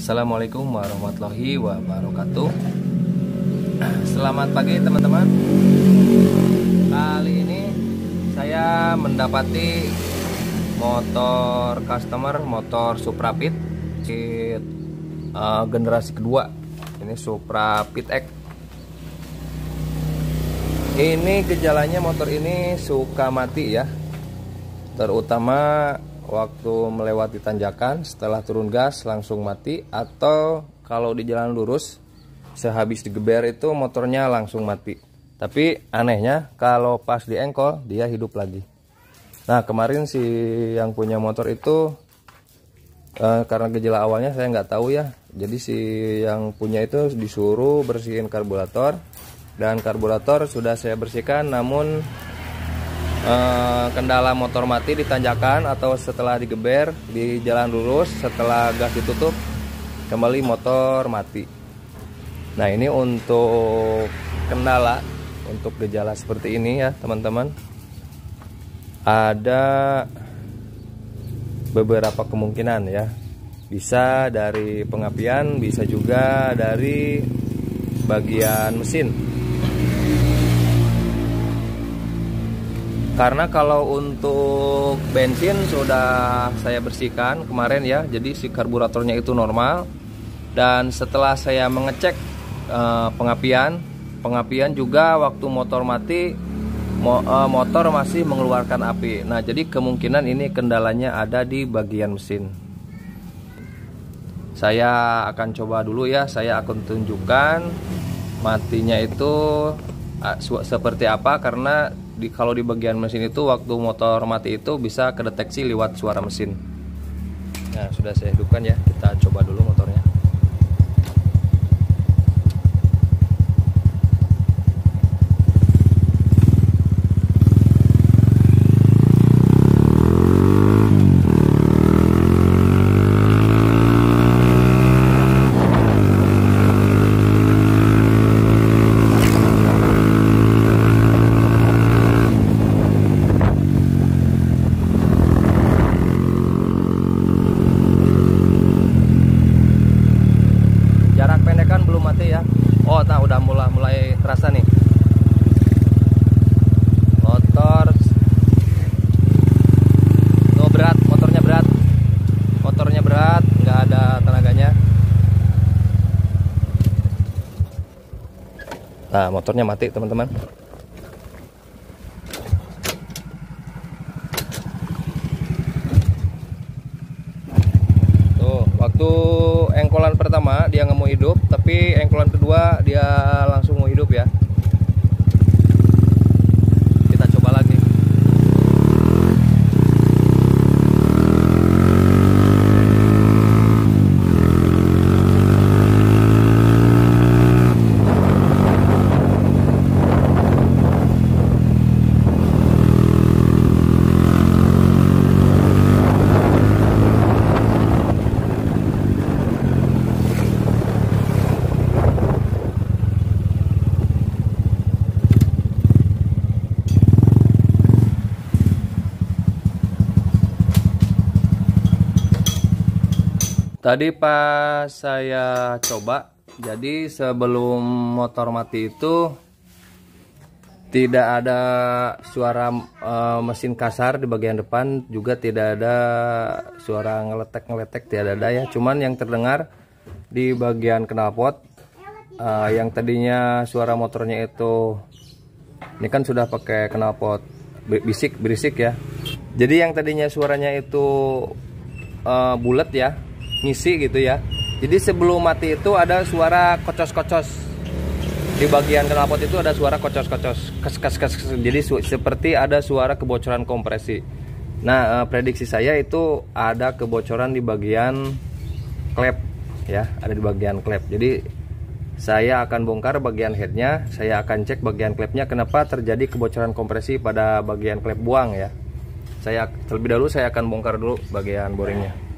Assalamualaikum warahmatullahi wabarakatuh. Selamat pagi teman-teman. Kali ini saya mendapati motor customer, motor Supra Pit generasi kedua. Ini Supra Pit X. Ini gejalanya motor ini suka mati ya, terutama waktu melewati tanjakan, setelah turun gas langsung mati, atau kalau di jalan lurus sehabis digeber itu motornya langsung mati. Tapi anehnya kalau pas di engkol dia hidup lagi. Nah kemarin si yang punya motor itu karena gejala awalnya saya nggak tahu ya, jadi si yang punya itu disuruh bersihin karburator, dan karburator sudah saya bersihkan, namun kendala motor mati di tanjakan atau setelah digeber di jalan lurus, setelah gas ditutup kembali motor mati. Nah ini untuk kendala, untuk gejala seperti ini ya teman-teman, ada beberapa kemungkinan ya. Bisa dari pengapian, bisa juga dari bagian mesin. Karena kalau untuk bensin sudah saya bersihkan kemarin ya, jadi si karburatornya itu normal. Dan setelah saya mengecek pengapian juga waktu motor mati, motor masih mengeluarkan api. Nah jadi kemungkinan ini kendalanya ada di bagian mesin. Saya akan coba dulu ya, saya akan tunjukkan matinya itu seperti apa, karena kalau di bagian mesin itu waktu motor mati itu bisa kedeteksi lewat suara mesin. Nah sudah saya hidupkan ya, kita coba dulu motornya. Oh, nah udah mulai terasa nih. Motornya berat, nggak ada tenaganya. Nah, motornya mati, teman-teman. Tuh, waktu engkolan pertama dia nggak mau hidup, tapi engkolan kedua dia langsung mau hidup ya. Kita coba lagi. Tadi pas saya coba, jadi sebelum motor mati itu tidak ada suara mesin kasar di bagian depan, juga tidak ada suara ngeletek-ngeletek, tidak ada ya. Cuman yang terdengar di bagian knalpot, yang tadinya suara motornya itu, ini kan sudah pakai knalpot berisik ya. Jadi yang tadinya suaranya itu bulat ya, ngisi gitu ya. Jadi sebelum mati itu ada suara kocos-kocos. Di bagian knalpot itu ada suara kocos-kocos, kes. Jadi seperti ada suara kebocoran kompresi. Nah, prediksi saya itu ada kebocoran di bagian klep ya, ada di bagian klep. Jadi saya akan bongkar bagian headnya, saya akan cek bagian klepnya kenapa terjadi kebocoran kompresi pada bagian klep buang ya. Terlebih dahulu saya akan bongkar dulu bagian boringnya.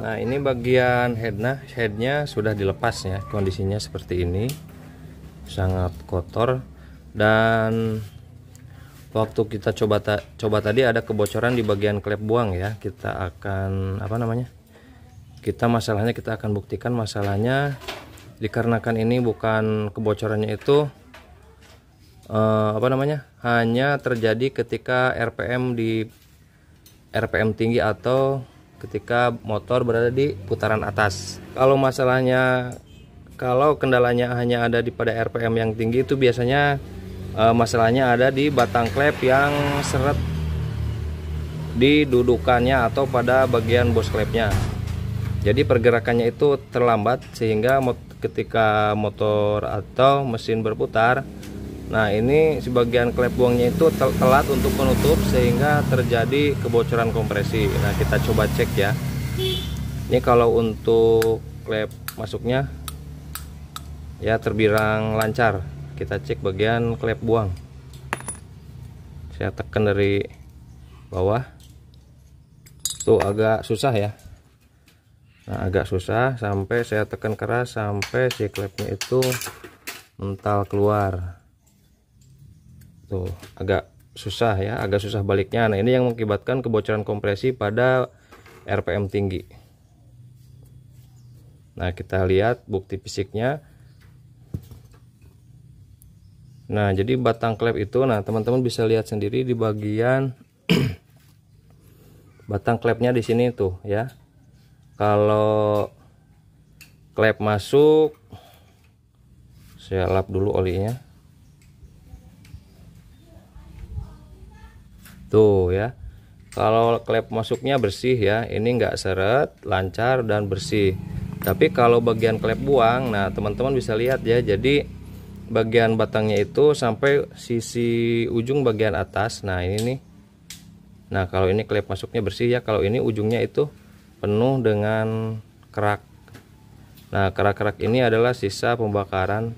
Nah ini bagian headnya sudah dilepas ya, kondisinya seperti ini, sangat kotor. Dan waktu kita coba tadi ada kebocoran di bagian klep buang ya. Kita akan masalahnya kita akan buktikan masalahnya dikarenakan ini bukan kebocorannya itu hanya terjadi ketika RPM tinggi atau ketika motor berada di putaran atas. Kalau kendalanya hanya ada pada RPM yang tinggi, itu biasanya masalahnya ada di batang klep yang seret di dudukannya atau pada bagian bos klepnya. Jadi pergerakannya itu terlambat sehingga ketika motor atau mesin berputar, nah ini sebagian klep buangnya itu telat untuk menutup sehingga terjadi kebocoran kompresi. Nah kita coba cek ya. Ini kalau untuk klep masuknya ya terbilang lancar. Kita cek bagian klep buang. Saya tekan dari bawah. Tuh agak susah ya. Nah agak susah sampai saya tekan keras sampai si klepnya itu mental keluar. Tuh agak susah ya, agak susah baliknya. Nah ini yang mengakibatkan kebocoran kompresi pada RPM tinggi. Nah kita lihat bukti fisiknya. Nah jadi batang klep itu, nah teman-teman bisa lihat sendiri di bagian batang klepnya di sini tuh ya. Kalau klep masuk, saya lap dulu olinya. Tuh ya. Kalau klep masuknya bersih ya, ini enggak seret, lancar dan bersih. Tapi kalau bagian klep buang, nah teman-teman bisa lihat ya. Jadi bagian batangnya itu sampai sisi ujung bagian atas. Nah ini nih. Nah kalau ini klep masuknya bersih ya. Kalau ini ujungnya itu penuh dengan kerak. Nah kerak-kerak ini adalah sisa pembakaran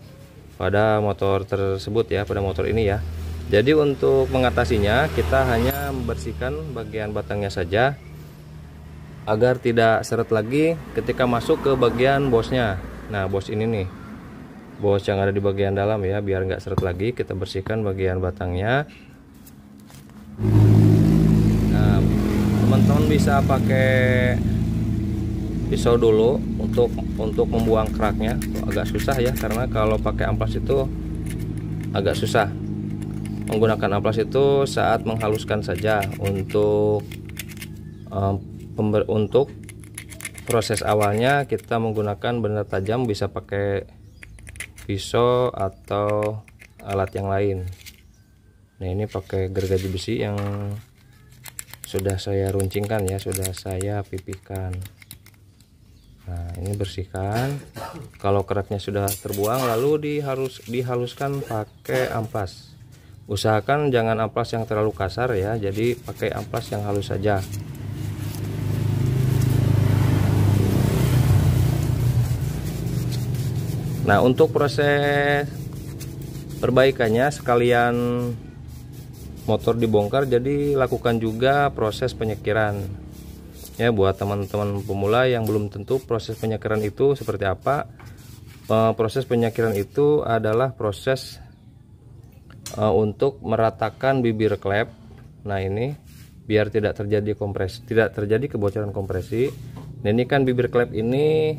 pada motor tersebut ya, pada motor ini ya. Jadi untuk mengatasinya kita hanya membersihkan bagian batangnya saja agar tidak seret lagi ketika masuk ke bagian bosnya. Nah bos ini nih, bos yang ada di bagian dalam ya, biar nggak seret lagi kita bersihkan bagian batangnya. Nah teman-teman bisa pakai pisau dulu untuk membuang keraknya. Tuh, agak susah ya, karena kalau pakai amplas itu agak susah. Menggunakan amplas itu saat menghaluskan saja. Untuk proses awalnya kita menggunakan benda tajam, bisa pakai pisau atau alat yang lain. Nah ini pakai gergaji besi yang sudah saya runcingkan ya, sudah saya pipihkan. Nah ini bersihkan. Kalau keraknya sudah terbuang, lalu dihaluskan pakai amplas. Usahakan jangan amplas yang terlalu kasar ya, jadi pakai amplas yang halus saja. Nah untuk proses perbaikannya sekalian motor dibongkar, jadi lakukan juga proses penyekiran ya. Buat teman-teman pemula yang belum tentu proses penyekiran itu seperti apa, proses penyekiran itu adalah proses untuk meratakan bibir klep. Nah ini biar tidak terjadi kebocoran kompresi. Nah ini kan bibir klep ini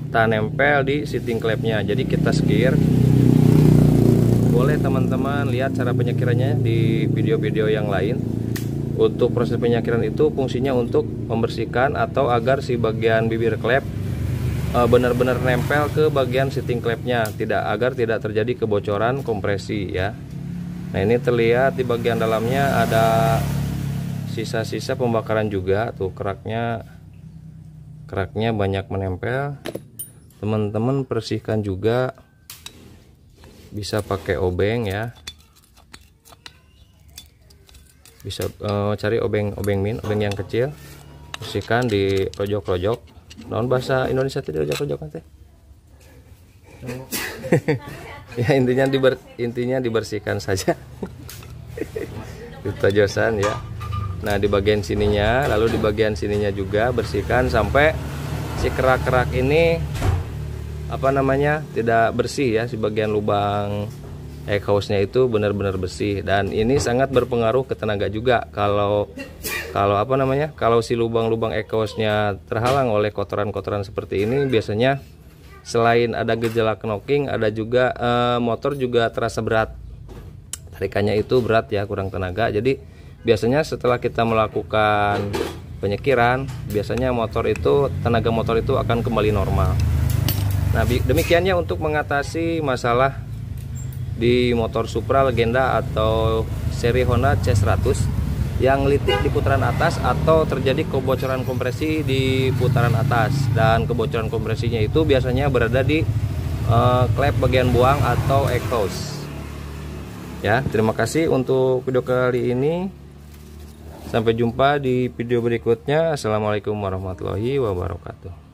tak nempel di seating klepnya, jadi kita sekir. Boleh teman-teman lihat cara penyekirannya di video-video yang lain. Untuk proses penyekiran itu fungsinya untuk membersihkan atau agar si bagian bibir klep benar-benar nempel ke bagian seating klepnya, agar tidak terjadi kebocoran kompresi ya. Nah ini terlihat di bagian dalamnya ada sisa-sisa pembakaran juga tuh, keraknya banyak menempel. Teman-teman bersihkan juga, bisa pakai obeng ya, bisa cari obeng min, obeng yang kecil, bersihkan di rojok-rojok. Naon bahasa Indonesia teh rojok-rojok teh? Ya intinya dibersihkan saja. Ditojosan ya. Nah di bagian sininya, lalu di bagian sininya juga bersihkan sampai si kerak-kerak ini tidak bersih ya, si bagian lubang exhaustnya itu benar-benar bersih, dan ini sangat berpengaruh ke tenaga juga. Kalau apa namanya, kalau si lubang-lubang exhaustnya terhalang oleh kotoran-kotoran seperti ini, biasanya selain ada gejala knocking, ada juga motor juga terasa berat, tarikannya itu berat ya, kurang tenaga. Jadi biasanya setelah kita melakukan penyekiran, biasanya tenaga motor itu akan kembali normal. Nah, demikiannya untuk mengatasi masalah di motor Supra Legenda atau seri Honda C100 yang litik di putaran atas atau terjadi kebocoran kompresi di putaran atas, dan kebocoran kompresinya itu biasanya berada di klep bagian buang atau exhaust. Ya, terima kasih untuk video kali ini. Sampai jumpa di video berikutnya. Assalamualaikum warahmatullahi wabarakatuh.